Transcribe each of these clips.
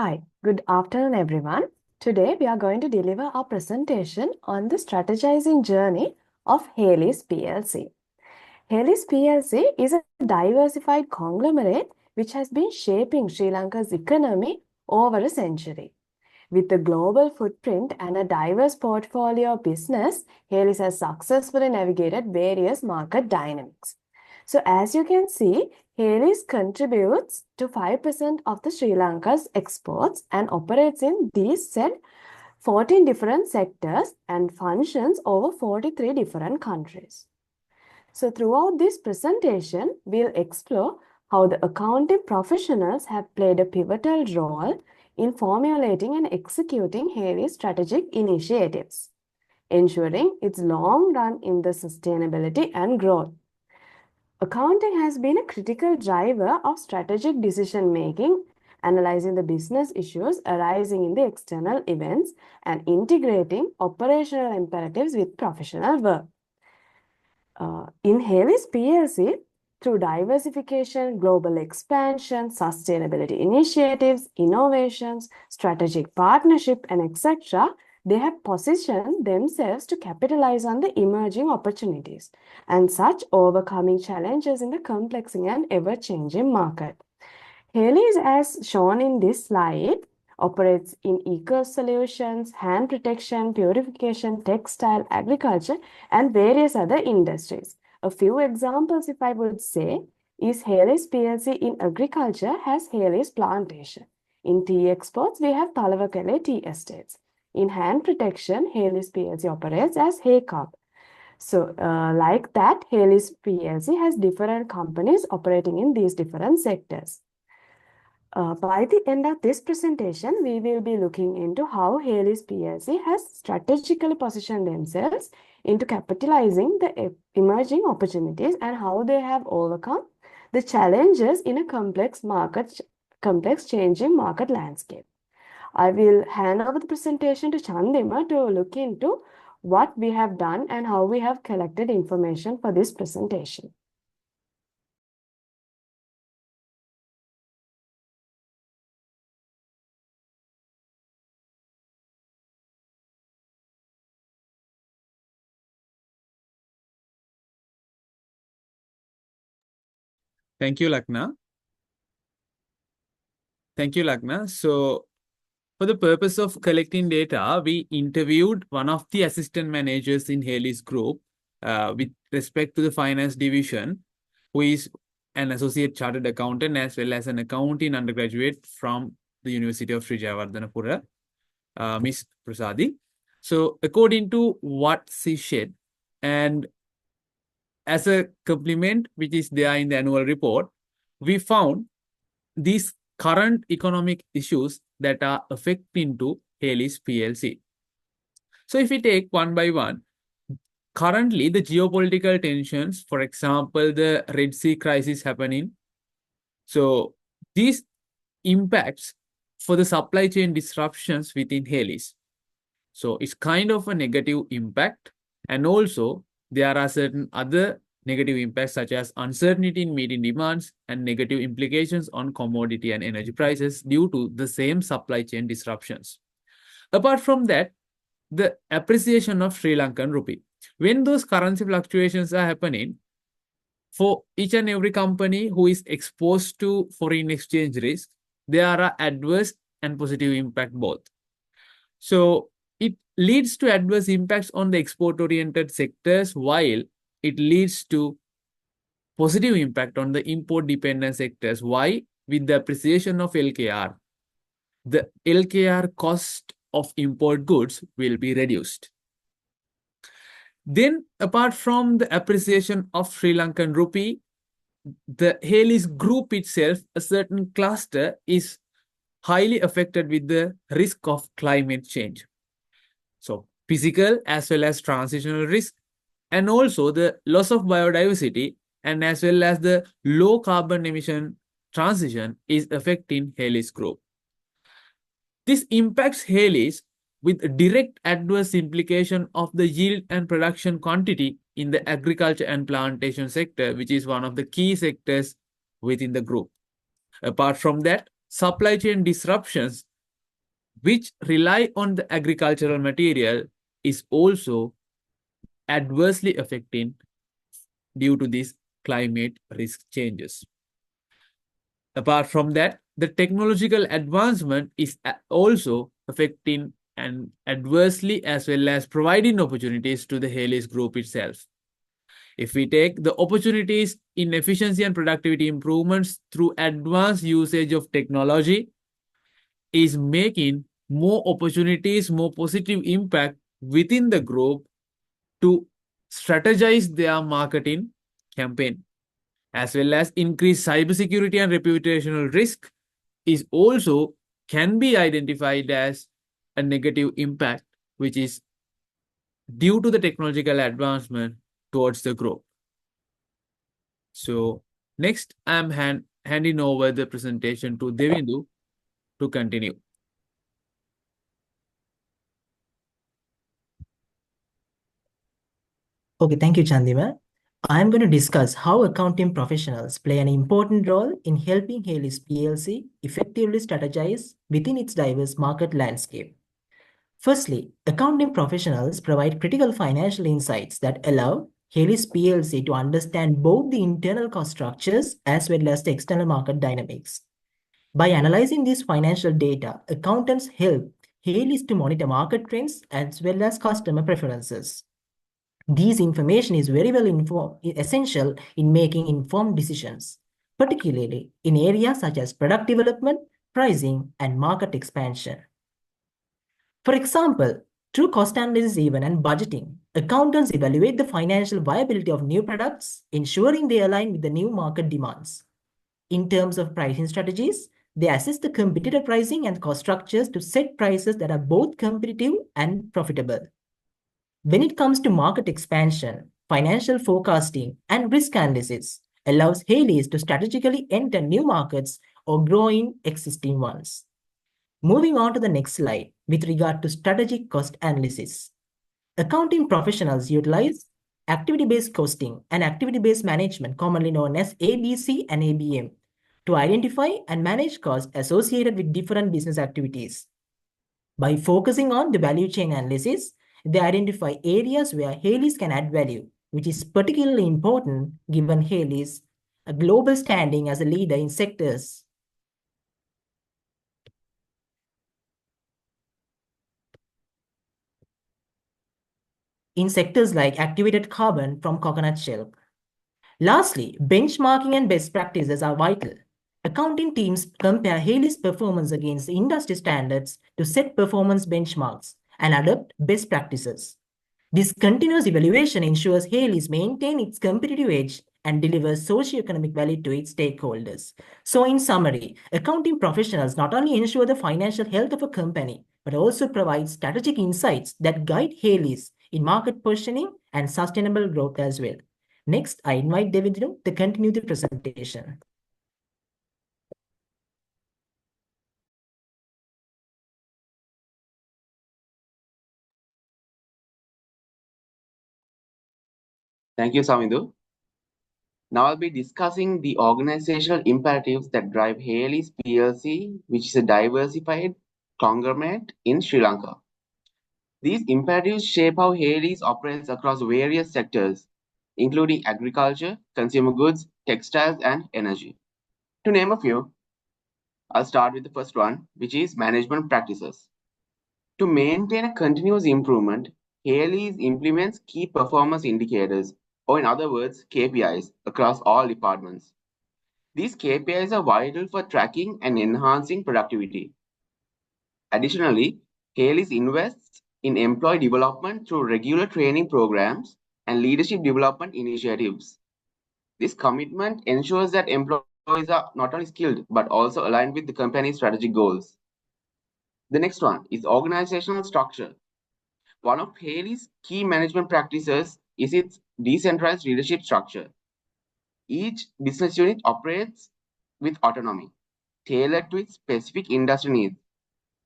Hi, good afternoon, everyone. Today, we are going to deliver our presentation on the strategizing journey of Haley's PLC. Haley's PLC is a diversified conglomerate which has been shaping Sri Lanka's economy over a century. With a global footprint and a diverse portfolio of business, Haley's has successfully navigated various market dynamics. So as you can see, Haley's contributes to 5% of the Sri Lanka's exports and operates in these said 14 different sectors and functions over 43 different countries. So throughout this presentation, we'll explore how the accounting professionals have played a pivotal role in formulating and executing Haley's strategic initiatives, ensuring its long run in the sustainability and growth. Accounting has been a critical driver of strategic decision making, analyzing the business issues arising in the external events and integrating operational imperatives with professional work. In Haley's PLC, through diversification, global expansion, sustainability initiatives, innovations, strategic partnership, and etc., they have positioned themselves to capitalize on the emerging opportunities and such overcoming challenges in the complex and ever-changing market. Haley's, as shown in this slide, operates in eco-solutions, hand protection, purification, textile, agriculture, and various other industries. A few examples, if I would say, is Haley's PLC in agriculture has Haley's plantation. In tea exports, we have Talawakele Tea Estates. In hand protection, Haley's PLC operates as Haycock. So, like that, Haley's PLC has different companies operating in these different sectors. By the end of this presentation, we will be looking into how Haley's PLC has strategically positioned themselves into capitalizing the emerging opportunities and how they have overcome the challenges in a complex changing market landscape. I will hand over the presentation to Chandima to look into what we have done and how we have collected information for this presentation. Thank you, Lagna. So, for the purpose of collecting data, we interviewed one of the assistant managers in Haley's group with respect to the finance division, who is an associate chartered accountant as well as an accounting undergraduate from the University of Sri Jayawardhanapura, Ms. Prasadi. So, according to what she said, and as a complement which is there in the annual report, we found these current economic issues that are affecting to Haley's PLC. So if we take one by one, currently the geopolitical tensions, for example, the Red Sea crisis happening. So these impacts for the supply chain disruptions within Haley's. So it's kind of a negative impact. And also there are certain other negative impacts such as uncertainty in meeting demands and negative implications on commodity and energy prices due to the same supply chain disruptions. Apart from that, the appreciation of Sri Lankan rupee. When those currency fluctuations are happening, for each and every company who is exposed to foreign exchange risk, there are adverse and positive impact both. So it leads to adverse impacts on the export-oriented sectors, while it leads to positive impact on the import-dependent sectors. Why? With the appreciation of LKR, the LKR cost of import goods will be reduced. Then, apart from the appreciation of Sri Lankan rupee, the Haley's group itself, a certain cluster, is highly affected with the risk of climate change. So, physical as well as transitional risk, and also the loss of biodiversity and as well as the low carbon emission transition is affecting Haley's group. This impacts Haley's with direct adverse implication of the yield and production quantity in the agriculture and plantation sector, which is one of the key sectors within the group. Apart from that, supply chain disruptions, which rely on the agricultural material, is also adversely affecting due to these climate risk changes. Apart from that, the technological advancement is also affecting and adversely as well as providing opportunities to the Hales Group itself. If we take the opportunities in efficiency and productivity improvements through advanced usage of technology, is making more opportunities, more positive impact within the group to strategize their marketing campaign, as well as increase cybersecurity and reputational risk is also can be identified as a negative impact, which is due to the technological advancement towards the group. So next, I'm handing over the presentation to Devindu to continue. Okay, thank you, Chandima. I'm going to discuss how accounting professionals play an important role in helping Hales PLC effectively strategize within its diverse market landscape. Firstly, accounting professionals provide critical financial insights that allow Hales PLC to understand both the internal cost structures as well as the external market dynamics. By analyzing this financial data, accountants help Hales to monitor market trends as well as customer preferences. This information is very essential in making informed decisions, particularly in areas such as product development, pricing, and market expansion. For example, through cost analysis even and budgeting, accountants evaluate the financial viability of new products, ensuring they align with the new market demands. In terms of pricing strategies, they assess the competitor pricing and cost structures to set prices that are both competitive and profitable. When it comes to market expansion, financial forecasting, and risk analysis allows Hales to strategically enter new markets or grow in existing ones. Moving on to the next slide with regard to strategic cost analysis. Accounting professionals utilize activity-based costing and activity-based management, commonly known as ABC and ABM, to identify and manage costs associated with different business activities. By focusing on the value chain analysis, they identify areas where Hales can add value, which is particularly important given Hales' a global standing as a leader in sectors like activated carbon from coconut shell. Lastly, benchmarking and best practices are vital. Accounting teams compare Hales' performance against the industry standards to set performance benchmarks and adopt best practices. This continuous evaluation ensures Hales maintains its competitive edge and delivers socioeconomic value to its stakeholders. So in summary, accounting professionals not only ensure the financial health of a company, but also provide strategic insights that guide Hales in market positioning and sustainable growth as well. Next, I invite David to continue the presentation. Thank you, Samindu. Now I'll be discussing the organizational imperatives that drive Hales PLC, which is a diversified conglomerate in Sri Lanka. These imperatives shape how Hales operates across various sectors, including agriculture, consumer goods, textiles, and energy. To name a few, I'll start with the first one, which is management practices. To maintain a continuous improvement, Hales implements key performance indicators, or in other words, KPIs, across all departments. These KPIs are vital for tracking and enhancing productivity. Additionally, Hales invests in employee development through regular training programs and leadership development initiatives. This commitment ensures that employees are not only skilled but also aligned with the company's strategic goals. The next one is organizational structure. One of Hales' key management practices is its decentralized leadership structure. Each business unit operates with autonomy, tailored to its specific industry needs.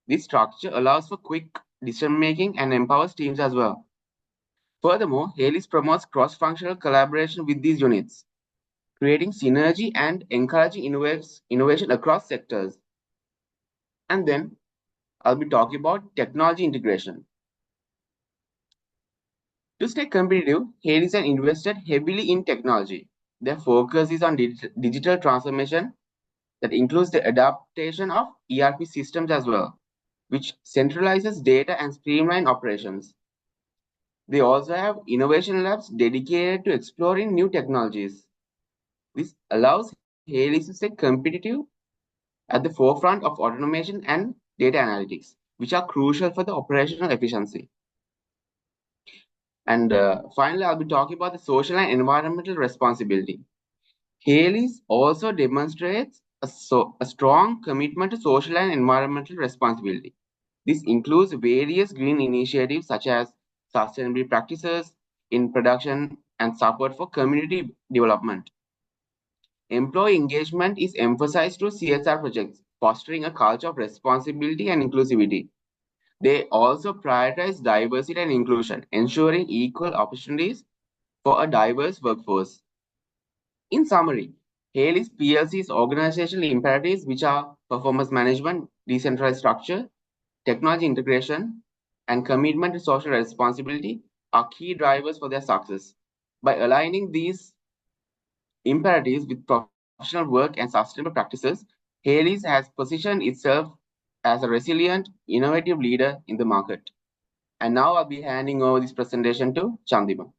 This structure allows for quick decision-making and empowers teams as well. Furthermore, Hales promotes cross-functional collaboration with these units, creating synergy and encouraging innovation across sectors. and then I'll be talking about technology integration. To stay competitive, Hades has invested heavily in technology. Their focus is on digital transformation that includes the adaptation of ERP systems as well, which centralizes data and streamline operations. They also have innovation labs dedicated to exploring new technologies. This allows Hades to stay competitive at the forefront of automation and data analytics, which are crucial for the operational efficiency. And finally, I'll be talking about the social and environmental responsibility. Hales also demonstrates a strong commitment to social and environmental responsibility. This includes various green initiatives such as sustainability practices in production and support for community development. Employee engagement is emphasized through CSR projects, fostering a culture of responsibility and inclusivity. They also prioritize diversity and inclusion, ensuring equal opportunities for a diverse workforce. In summary, Hales PLC's organizational imperatives, which are performance management, decentralized structure, technology integration, and commitment to social responsibility, are key drivers for their success. By aligning these imperatives with professional work and sustainable practices, Hales has positioned itself as a resilient, innovative leader in the market. And now I'll be handing over this presentation to Chandima.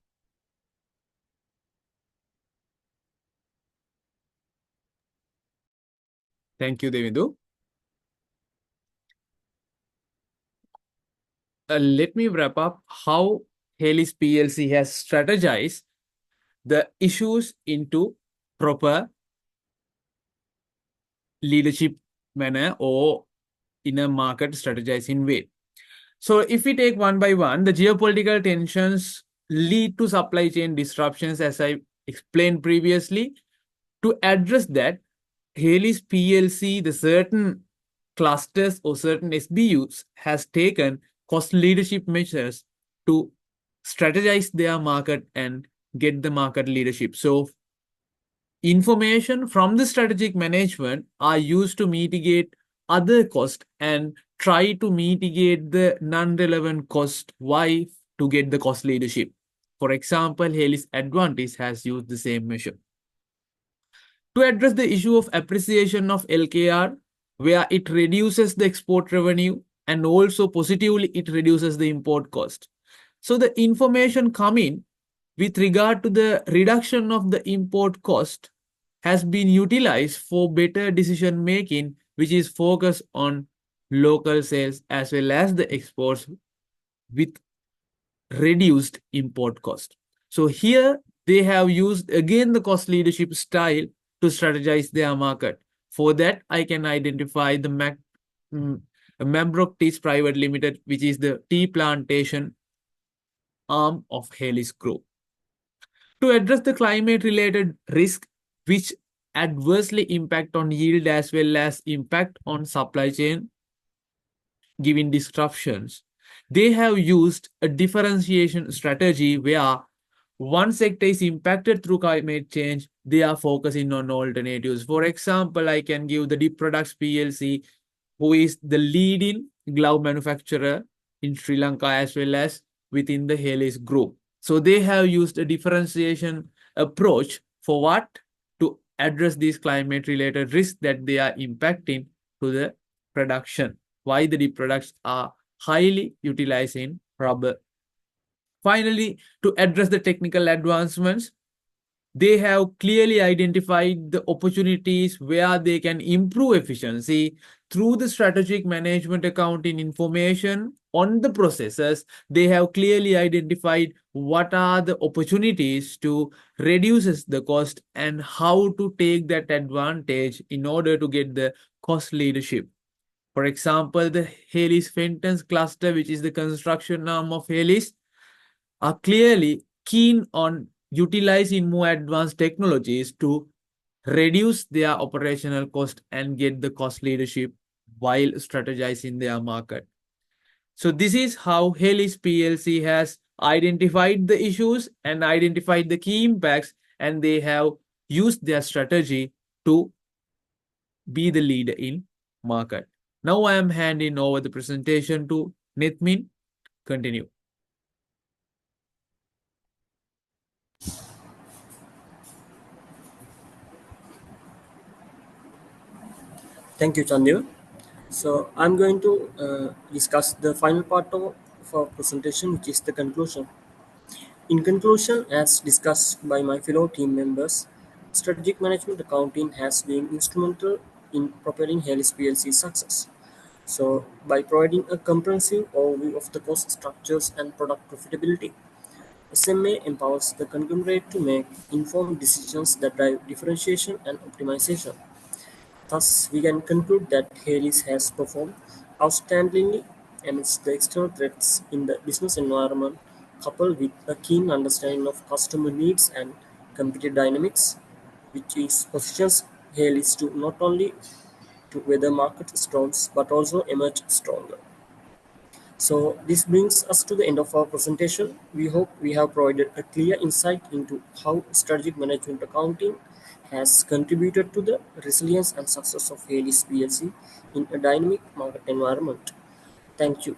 Thank you, Devindu. Let me wrap up how Hales PLC has strategized the issues into proper leadership manner or in a market strategizing way. So if we take one by one, the geopolitical tensions lead to supply chain disruptions, as I explained previously. To address that, Hales PLC, the certain clusters or certain SBUs, has taken cost leadership measures to strategize their market and get the market leadership. So information from the strategic management are used to mitigate other costs and try to mitigate the non-relevant cost. Why? To get the cost leadership. For example, Hales Advantage has used the same measure. To address the issue of appreciation of LKR, where it reduces the export revenue and also positively it reduces the import cost. So the information coming with regard to the reduction of the import cost has been utilized for better decision making, which is focused on local sales as well as the exports with reduced import cost. So here they have used again the cost leadership style to strategize their market. For that, I can identify the Mambrook Teas Private Limited, which is the tea plantation arm of Hales Group. To address the climate-related risk, which adversely impact on yield as well as impact on supply chain, given disruptions, they have used a differentiation strategy where one sector is impacted through climate change, they are focusing on alternatives. For example, I can give the Deep Products PLC, who is the leading glove manufacturer in Sri Lanka as well as within the Hales Group. So they have used a differentiation approach for what? To address these climate-related risks that they are impacting to the production. Why the Deep Products are highly utilized in rubber. Finally, to address the technical advancements, they have clearly identified the opportunities where they can improve efficiency through the strategic management accounting information on the processes. They have clearly identified what are the opportunities to reduce the cost and how to take that advantage in order to get the cost leadership. For example, the Hales Fenton's cluster, which is the construction arm of Hales, are clearly keen on utilizing more advanced technologies to reduce their operational cost and get the cost leadership while strategizing their market. So this is how Hales PLC has identified the issues and identified the key impacts, and they have used their strategy to be the leader in market. Now I am handing over the presentation to Nithmin. Continue. Thank you, Chandir. So I'm going to discuss the final part of our presentation, which is the conclusion. In conclusion, as discussed by my fellow team members, strategic management accounting has been instrumental in propelling Halis PLC's success. So, by providing a comprehensive overview of the cost structures and product profitability, SMA empowers the conglomerate to make informed decisions that drive differentiation and optimization. Thus, we can conclude that Helios has performed outstandingly amidst the external threats in the business environment, coupled with a keen understanding of customer needs and competitive dynamics, which is positions Helios to not only to weather market storms but also emerge stronger. So this brings us to the end of our presentation. We hope we have provided a clear insight into how strategic management accounting has contributed to the resilience and success of Helios PLC in a dynamic market environment. Thank you.